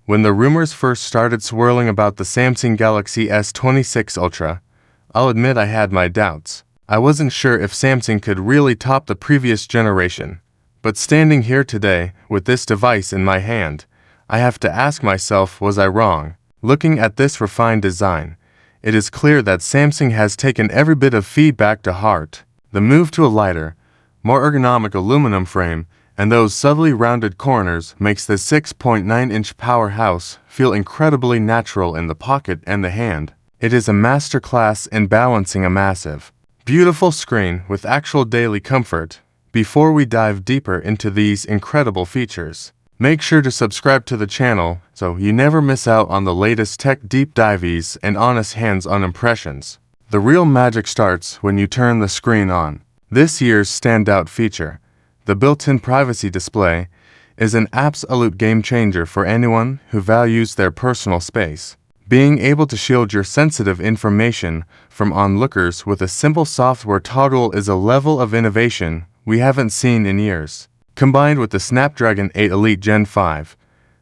When the rumors first started swirling about the Samsung Galaxy S26 Ultra, I'll admit I had my doubts. I wasn't sure if Samsung could really top the previous generation. But standing here today, with this device in my hand, I have to ask myself, was I wrong? Looking at this refined design, it is clear that Samsung has taken every bit of feedback to heart. The move to a lighter, more ergonomic aluminum frame and those subtly rounded corners makes the 6.9-inch powerhouse feel incredibly natural in the pocket and the hand. It is a masterclass in balancing a massive, beautiful screen with actual daily comfort. Before we dive deeper into these incredible features, make sure to subscribe to the channel so you never miss out on the latest tech deep dives and honest hands-on impressions. The real magic starts when you turn the screen on. This year's standout feature, the built-in privacy display, is an absolute game-changer for anyone who values their personal space. Being able to shield your sensitive information from onlookers with a simple software toggle is a level of innovation we haven't seen in years. Combined with the Snapdragon 8 Elite Gen 5,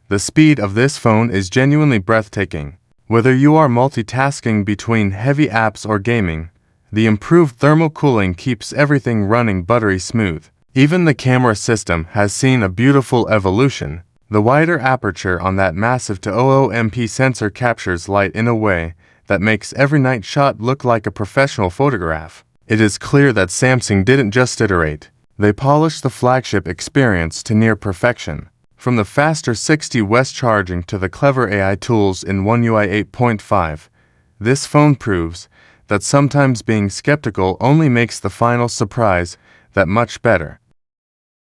the speed of this phone is genuinely breathtaking. Whether you are multitasking between heavy apps or gaming, the improved thermal cooling keeps everything running buttery smooth. Even the camera system has seen a beautiful evolution. The wider aperture on that massive to sensor captures light in a way that makes every night shot look like a professional photograph. It is clear that Samsung didn't just iterate. They polished the flagship experience to near perfection. From the faster 60W charging to the clever AI tools in One UI 8.5, this phone proves that sometimes being skeptical only makes the final surprise that much better.